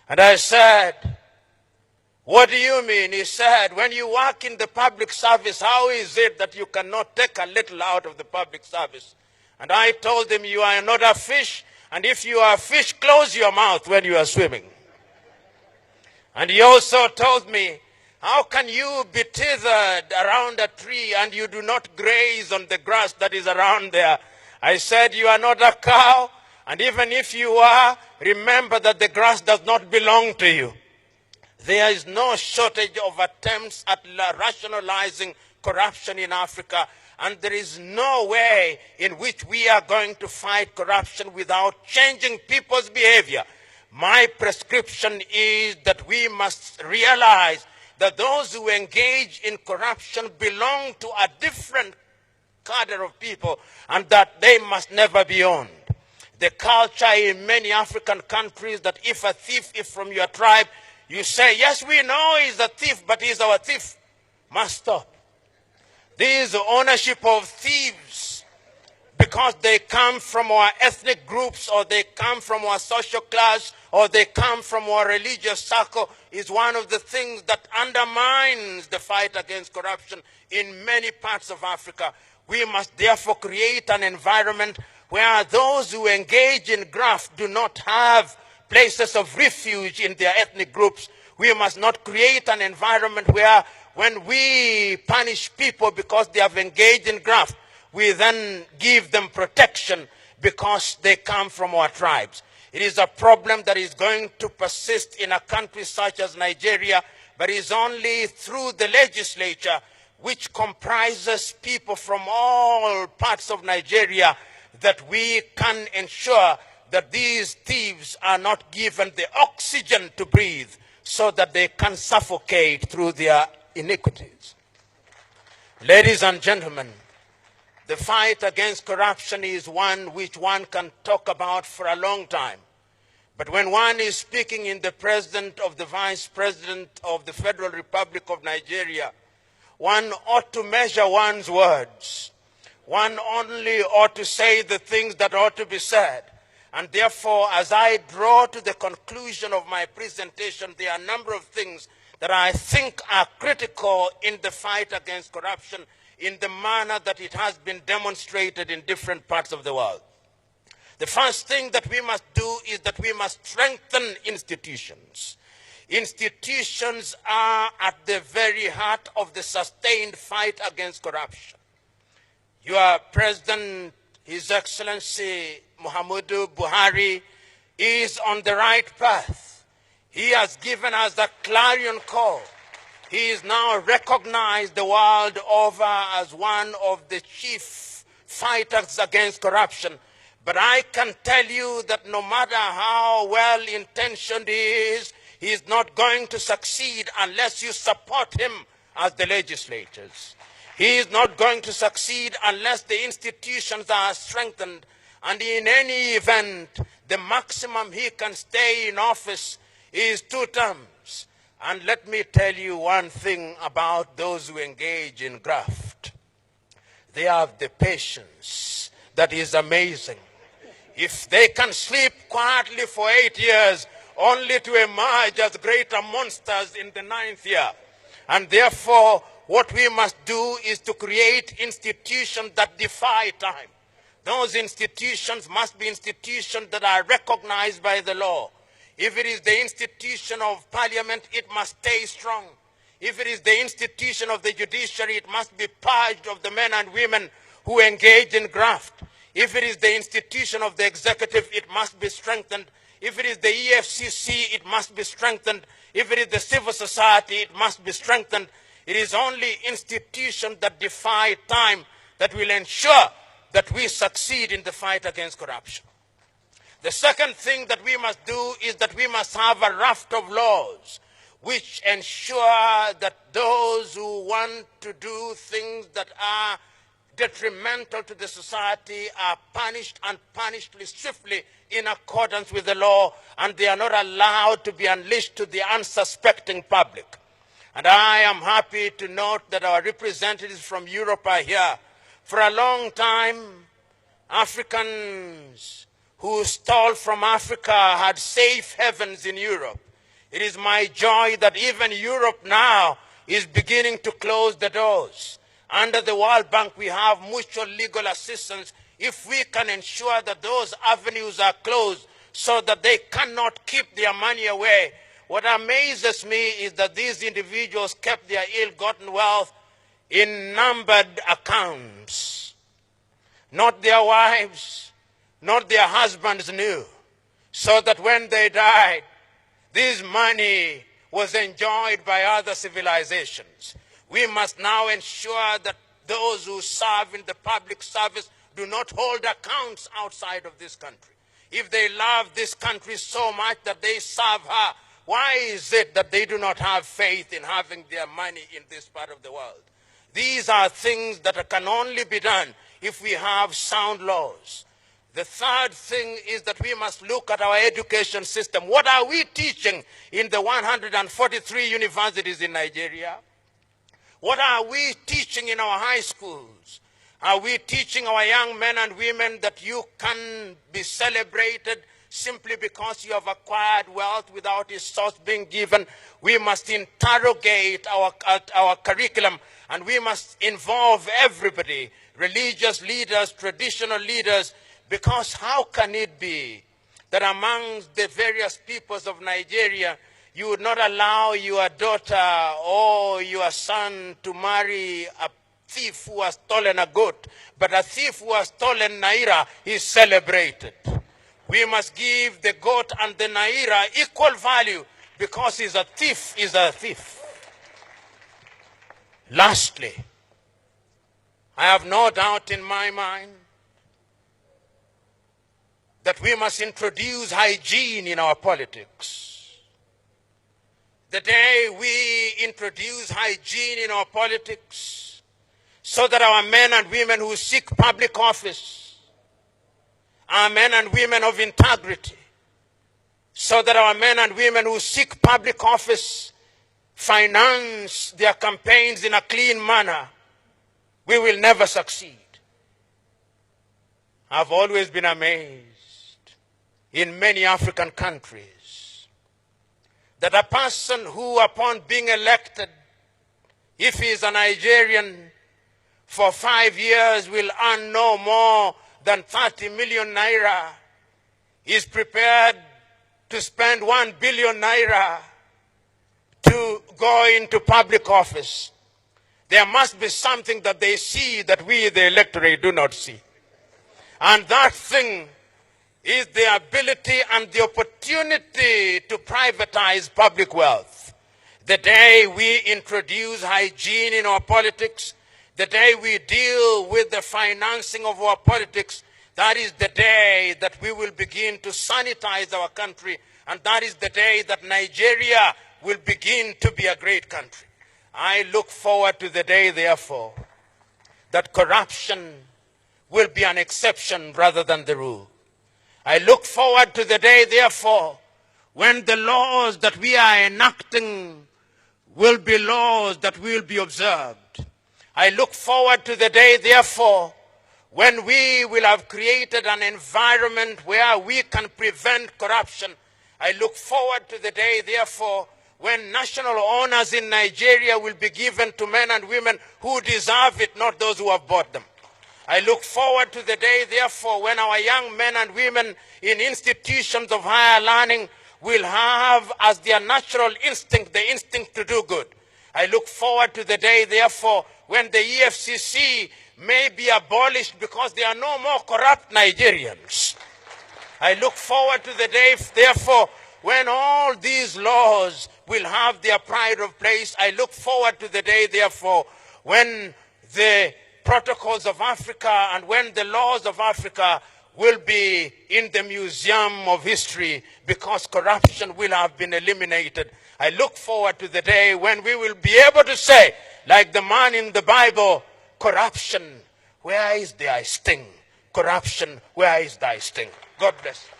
And I said, what do you mean? He said, when you work in the public service, how is it that you cannot take a little out of the public service? And I told him, you are not a fish, and if you are a fish, close your mouth when you are swimming. And he also told me, how can you be tethered around a tree and you do not graze on the grass that is around there? I said, you are not a cow, and even if you are, remember that the grass does not belong to you. There is no shortage of attempts at rationalizing corruption in Africa, and there is no way in which we are going to fight corruption without changing people's behavior. My prescription is that we must realize that those who engage in corruption belong to a different cadre of people, and that they must never be owned. The culture in many African countries that if a thief is from your tribe, you say, yes, we know he's a thief, but he's our thief, must stop. This ownership of thieves, because they come from our ethnic groups, or they come from our social class, or they come from our religious circle, is one of the things that undermines the fight against corruption in many parts of Africa. We must therefore create an environment where those who engage in graft do not have places of refuge in their ethnic groups. We must not create an environment where when we punish people because they have engaged in graft, we then give them protection because they come from our tribes. It is a problem that is going to persist in a country such as Nigeria, but it is only through the legislature, which comprises people from all parts of Nigeria, that we can ensure that these thieves are not given the oxygen to breathe so that they can suffocate through their iniquities. Ladies and gentlemen, the fight against corruption is one which one can talk about for a long time. But when one is speaking in the presence of the Vice President of the Federal Republic of Nigeria, one ought to measure one's words. One only ought to say the things that ought to be said. And therefore, as I draw to the conclusion of my presentation, there are a number of things that I think are critical in the fight against corruption in the manner that it has been demonstrated in different parts of the world. The first thing that we must do is that we must strengthen institutions. Institutions are at the very heart of the sustained fight against corruption. Your President, His Excellency Muhammadu Buhari, is on the right path. He has given us a clarion call. He is now recognized the world over as one of the chief fighters against corruption. But I can tell you that no matter how well-intentioned he is not going to succeed unless you support him as the legislators. He is not going to succeed unless the institutions are strengthened. And in any event, the maximum he can stay in office is 2 terms. And let me tell you one thing about those who engage in graft. They have the patience that is amazing. If they can sleep quietly for 8 years, only to emerge as greater monsters in the 9th year. And therefore, what we must do is to create institutions that defy time. Those institutions must be institutions that are recognized by the law. If it is the institution of parliament, it must stay strong. If it is the institution of the judiciary, it must be purged of the men and women who engage in graft. If it is the institution of the executive, it must be strengthened. If it is the EFCC, it must be strengthened. If it is the civil society, it must be strengthened. It is only institutions that defy time that will ensure that we succeed in the fight against corruption. The second thing that we must do is that we must have a raft of laws which ensure that those who want to do things that are detrimental to the society are punished, and punished swiftly in accordance with the law, and they are not allowed to be unleashed to the unsuspecting public. And I am happy to note that our representatives from Europe are here. For a long time, Africans who stole from Africa had safe havens in Europe. It is my joy that even Europe now is beginning to close the doors. Under the World Bank, we have mutual legal assistance if we can ensure that those avenues are closed so that they cannot keep their money away. What amazes me is that these individuals kept their ill-gotten wealth in numbered accounts. Not their wives, not their husbands knew. So that when they died, this money was enjoyed by other civilizations. We must now ensure that those who serve in the public service do not hold accounts outside of this country. If they love this country so much that they serve her, why is it that they do not have faith in having their money in this part of the world? These are things that can only be done if we have sound laws. The third thing is that we must look at our education system. What are we teaching in the 143 universities in Nigeria? What are we teaching in our high schools? Are we teaching our young men and women that you can be celebrated simply because you have acquired wealth without its source being given? We must interrogate our curriculum, and we must involve everybody, religious leaders, traditional leaders, because how can it be that amongst the various peoples of Nigeria, you would not allow your daughter or your son to marry a thief who has stolen a goat, but a thief who has stolen naira is celebrated? We must give the goat and the naira equal value, because he's a thief is a thief. Lastly, I have no doubt in my mind that we must introduce hygiene in our politics. The day we introduce hygiene in our politics, so that our men and women who seek public office are men and women of integrity, so that our men and women who seek public office finance their campaigns in a clean manner, we will never succeed. I've always been amazed in many African countries that a person who, upon being elected, if he is a Nigerian, for 5 years will earn no more than 30 million naira, is prepared to spend 1 billion naira to go into public office. There must be something that they see that we, the electorate, do not see. And that thing is the ability and the opportunity to privatize public wealth. The day we introduce hygiene in our politics, the day we deal with the financing of our politics, that is the day that we will begin to sanitize our country, and that is the day that Nigeria will begin to be a great country. I look forward to the day, therefore, that corruption will be an exception rather than the rule. I look forward to the day, therefore, when the laws that we are enacting will be laws that will be observed. I look forward to the day, therefore, when we will have created an environment where we can prevent corruption. I look forward to the day, therefore, when national honors in Nigeria will be given to men and women who deserve it, not those who have bought them. I look forward to the day, therefore, when our young men and women in institutions of higher learning will have as their natural instinct the instinct to do good. I look forward to the day, therefore, when the EFCC may be abolished because there are no more corrupt Nigerians. I look forward to the day, therefore, when all these laws will have their pride of place. I look forward to the day, therefore, when the protocols of Africa and when the laws of Africa will be in the Museum of History, because corruption will have been eliminated. I look forward to the day when we will be able to say, like the man in the Bible, corruption, where is thy sting? Corruption, where is thy sting? God bless you.